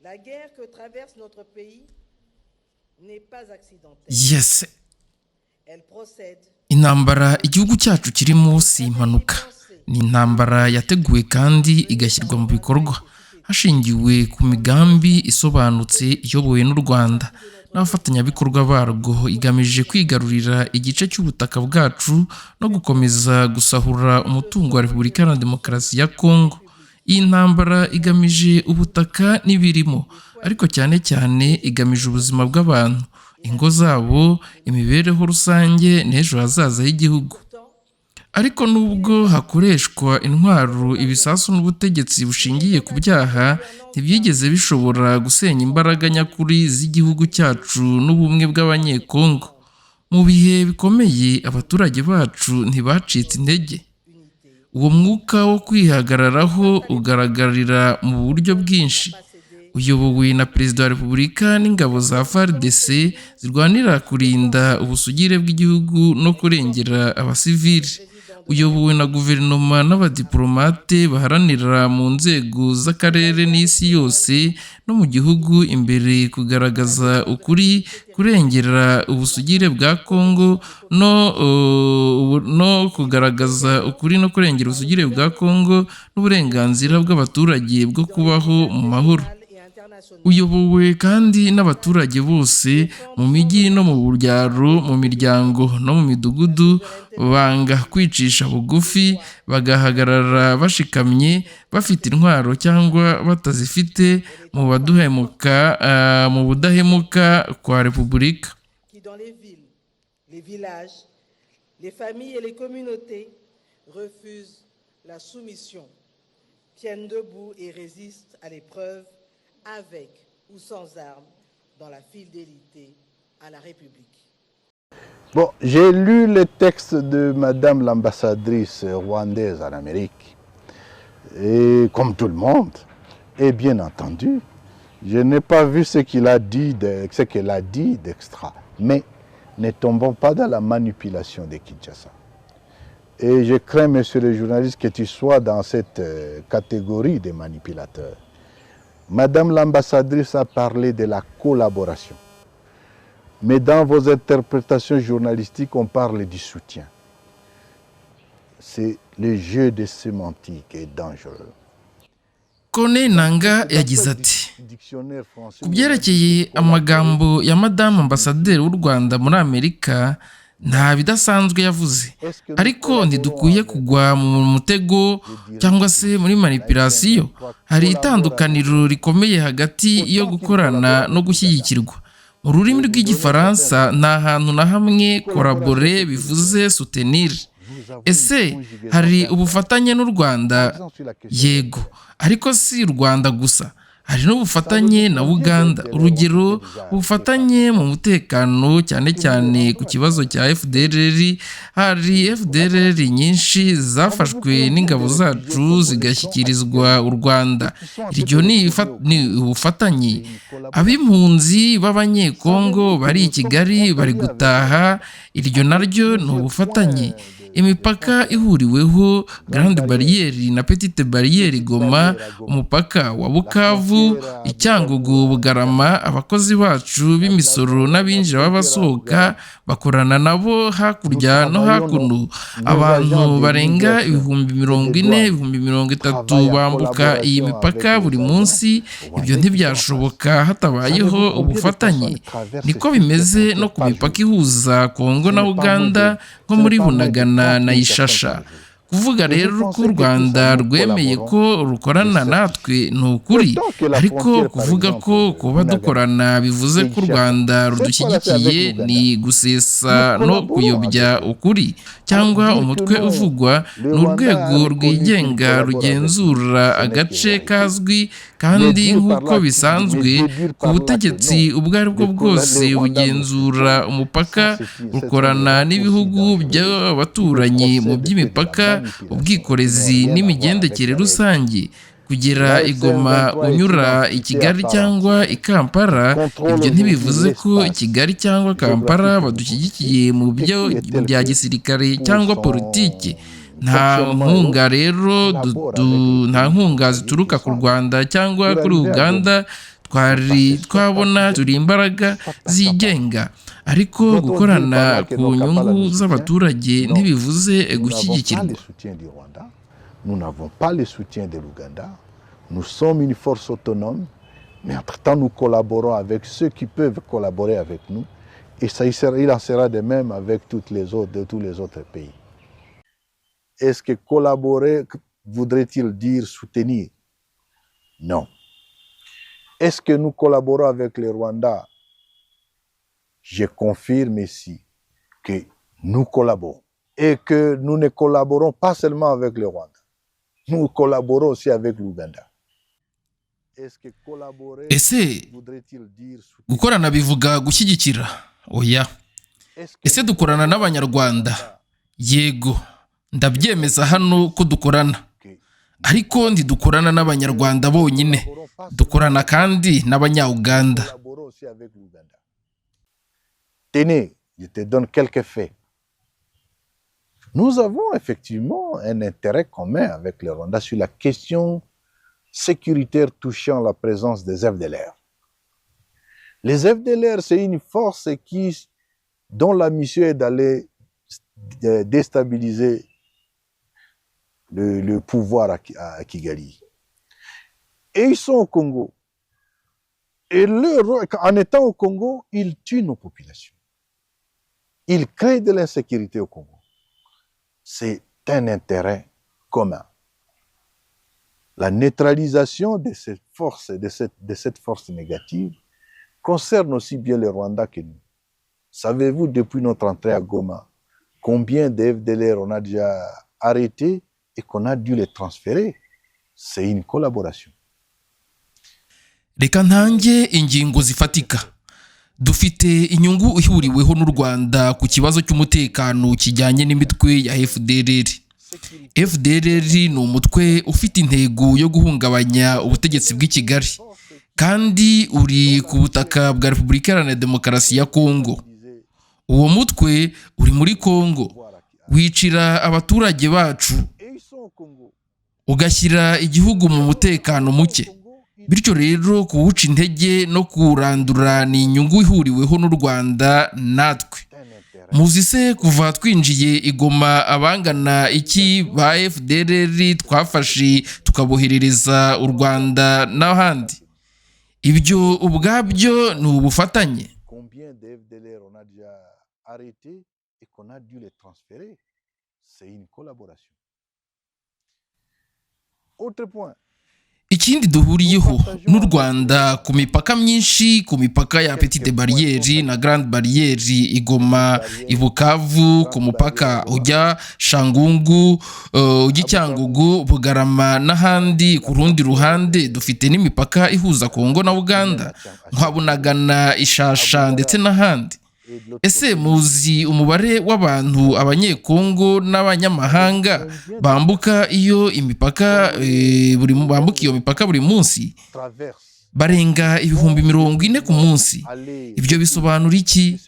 La guerre que traverse notre pays n'est pas accidentelle. Yes, Elle procède intambara igihugu cyacu kirimo si impanuka, ni intambara yateguwe kandi igashyirwa mu bikorwa hashingiwe ku migambi isobanutse iyobowe n'u Rwanda n'abafatanyabikorwa barwo, igamije kwigarurira igice cy'ubutaka bwacu no gukomeza gusahura umutungo wa Repubulika Iharanira Demokarasi ya Kongo. Iyi ntambara igamije ubutaka n'ibirimo, ariko cyane cyane igamije ubuzima bw'abantu, ingo zabo, imibereho rusange n'ejo hazaza h'igihugu. Ariko nubwo hakoreshwa intwaro, ibisasu n'ubutegetsi bushingiye ku byaha, ntibyigeze bishobora gusenya imbaraga nyakuri z'igihugu cyacu n'ubumwe bw'abanyekongo. Mu bihe bikomeye abaturage bacu ntibacitse intege. Uwo mwuka wo kwihagararaho ugaragarira mu buryo bwinshi, uyobowe na Perezida wa Repubulika n'ingabo za FARDC zirwanira kurinda ubusugire bw'igihugu no kurengera abasivili, uyobowe na guverinoma n'abadiplomate baharanira mu nzego z'akarere n'isi yose no mu gihugu imbere kugaragaza ukuri, kurengera ubusugire bwa Kongo no kugaragaza ukuri no kurengera ubusugire bwa Kongo n'uburenganzira bw'abaturage bwo kubaho mu mahoro. Uyobowe kandi n'abaturage bose mu mijyi no mu byaro, mu miryango no mu midugudu, banga kwicisha bugufi, bagahagarara bashikamye, bafite intwaro cyangwa batazifite, mu budahemuka kwa Repubulika. Dans les villes, les villages, les familles et les communautés refusent la soumission, tiennent debout et résistent à l'épreuve avec ou sans armes dans la fidélité à la République. Bon, j'ai lu le texte de Madame l'ambassadrice rwandaise en Amérique, et comme tout le monde, et bien entendu, je n'ai pas vu ce qu'elle a dit d'extra, mais ne tombons pas dans la manipulation de Kinshasa. Et je crains, monsieur le journaliste, que tu sois dans cette catégorie des manipulateurs. Madame l'ambassadrice a parlé de la collaboration. Mais dans vos interprétations journalistiques, on parle du soutien. C'est le jeu de sémantique est dangereux. Kone Nanga yagize ati, ku byerekeye amagambo ya Madamu Ambasaderi w'u Rwanda muri Amerika, nta bidasanzwe yavuze, ariko ntidukwiye kugwa mu mutego cyangwa se muri manipulation. Hari itandukaniro rikomeye hagati yo gukorana no gushyigikirwa. Mu rurimi rw'igifaransa nta hantu na hamwe collaborer bivuze soutenir. Ese hari ubufatanye n'u Rwanda? Yego, ariko si u Rwanda gusa, hari n'ubufatanye na Uganda. Urugero, ubufatanye mu mutekano, cyane cyane ku kibazo cya FDLR. Hari FDLR nyinshi zafashwe n'ingabo zacu zigashyikirizwa u Rwanda. Iryo ni ubufatanye. Ab'impunzi b'abanyekongo bari i Kigali bari gutaha, iryo naryo ni ubufatanye. Imipaka ihuriweho, Grande Barriere na Petite Barriere Goma, umupaka wa Bukavu, Icyangugu, Bugarama, abakozi bacu b'imisoro n'abinjira b'abasohoka bakorana nabo hakurya no hakuno. Abantu barenga 40,000-30,000 bambuka iyi mipaka buri munsi. Ibyo ntibyashoboka hatabayeho ubufatanye. Niko bimeze no ku mipaka ihuza Kongo na Uganda, nko muri Bunagana na Ishasha. Kuvuga rero ko u Rwanda rwemeye ko rukorana natwe ni ukuri, ariko kuvuga ko kuba dukorana bivuze ko u Rwanda rudushyigikiye ni gusesa no kuyobya ukuri. Cyangwa umutwe uvugwa ni urwego rwigenga rugenzura agace kazwi, kandi nk'uko bisanzwe ku butegetsi ubwo ari bwo bwose bugenzura umupaka, rukorana n'ibihugu by'abaturanyi mu by'imipaka, ubwikorezi n'imigendekere rusange. Kugera i Goma unyura i Kigali cyangwa i Kampala, ibyo ntibivuze ko Kigali cyangwa Kampala badushyigikiye mu bya gisirikare cyangwa politiki. Nta nkunga rero, nta nkunga zituruka ku Rwanda cyangwa kuri Uganda twari twabona turi imbaraga zigenga, ariko gukorana ku nyungu z'abaturage ntibivuze gushyigikirwa. Nous n'avons pas le soutien de l'Ouganda. Nous sommes une force autonome, mais entre-temps nous collaborons avec ceux qui peuvent collaborer avec nous. Et ça, il en sera de même avec tous les autres pays. Est-ce que collaborer voudrait-il dire soutenir? Non. Est-ce que nous collaborons avec le Rwanda? Je confirme ici que nous collaborons et que nous ne collaborons pas seulement avec le Rwanda. Nous collaborons aussi avec l'Ouganda. Est-ce que collaborer voudrait-il dire soutenir? Gukorana bivuga gushyigikira? Oya. Ese dukorana n'Abanyarwanda? Yego, ndabyemeza hano ko dukorana. Ariko ntidukorana n'Abanyarwanda bonyine, dukorana kandi n'Abanya-Uganda. Tenez, je te donne quelques faits. Nous avons effectivement un intérêt commun avec le Rwanda sur la question sécuritaire touchant la présence des FDLR. Les FDLR, c'est une force dont la mission est d'aller déstabiliser le pouvoir à Kigali. Et ils sont au Congo. Et en étant au Congo, ils tuent nos populations. Ils créent de l'insécurité au Congo. C'est un intérêt commun. La neutralisation de cette force, de cette force négative, concerne aussi bien le Rwanda que nous. Savez-vous, depuis notre entrée à Goma, combien de FDLR on a déjà arrêtés et qu'on a dû les transférer? C'est une collaboration. Reka ntange ingingo zifatika. Dufite inyungu ihuriweho n'u Rwanda ku kibazo cy'umutekano kijyanye n'imitwe ya FDLR. FDLR ni umutwe ufite intego yo guhungabanya ubutegetsi bw'i Kigali, kandi uri ku butaka bwa Repubulika Iharanira Demokarasi ya Kongo. Uwo mutwe uri muri Kongo, wicira abaturage bacu, ugashyira igihugu mu mutekano muke. Bityo rero kuwuca intege no kurandura ni inyungu ihuriweho n'u Rwanda natwe. Muzi se kuva twinjiye i Goma abangana iki ba FDLR twafashe tukaboherereza u Rwanda n'ahandi? Ibyo ubwabyo ni ubufatanye. Combien de FDLR on a déjà arrêté et qu'on a dû les transférer? C'est une collaboration. Autre point. Ikindi duhuriyeho n'u Rwanda ku mipaka myinshi, ku mipaka ya Petite Barriere na Grande Barriere, i Goma, i Bukavu, ku mupaka ujya Shangungu, ujya Cyangugu, Bugarama n'ahandi. Ku rundi ruhande dufite n'imipaka ihuza Kongo na Uganda, nka Bunagana, Ishasha ndetse n'ahandi. Ese muzi umubare w'abantu abanyekongo n'abanyamahanga bambuka iyo mipaka buri munsi? Barenga 40,000 ku munsi. Ibyo bisobanura iki?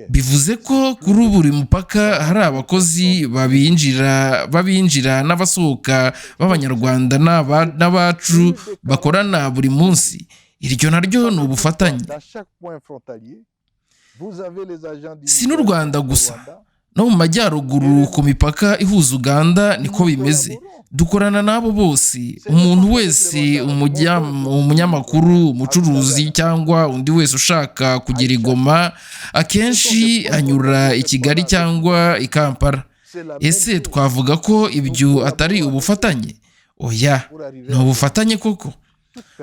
Bivuze ko kuri buri mupaka hari abakozi babinjira n'abasohoka b'Abanyarwanda n'abacu bakorana buri munsi. Iryo naryo ni ubufatanye. Si n'u Rwanda gusa, no mu majyaruguru ku mipaka ihuza Uganda niko bimeze. Dukorana nabo bose. Umuntu wese, umunyamakuru, umucuruzi cyangwa undi wese ushaka kugera i Goma, akenshi anyura i Kigali cyangwa i Kampala. Ese twavuga ko ibyo atari ubufatanye? Oya, ni ubufatanye koko.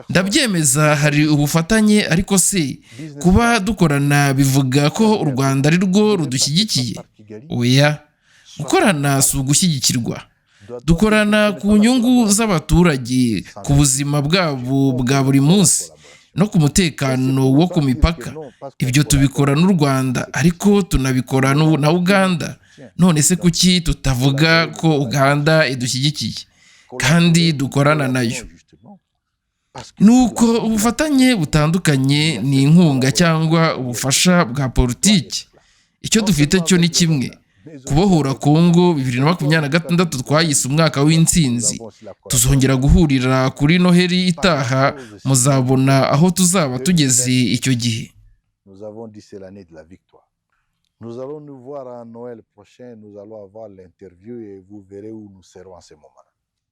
Ndabyemeza hari ubufatanye, ariko se kuba dukorana bivuga ko u Rwanda ari rwo rudushyigikiye? Oya, gukorana si ugushyigikirwa. Dukorana ku nyungu z'abaturage, ku buzima bwabo bwa buri munsi no ku mutekano wo ku mipaka. Ibyo tubikora n'u Rwanda, ariko tunabikora na Uganda. None se kuki tutavuga ko Uganda idushyigikiye kandi dukorana nayo? Nuko ubufatanye butandukanye ni inkunga cyangwa ubufasha bwa politiki. Icyo dufite cyo ni kimwe, kubohora Kongo 2026 twayise umwaka w'intsinzi. Tuzongera guhurira kuri Noheli itaha, muzabona aho tuzaba tugeze icyo gihe. Nous avons dit c'est l'année de la victoire. Nous allons nous voir à Noël prochain, nous allons avoir l'interview et vous verrez où nous serons en ce moment-là.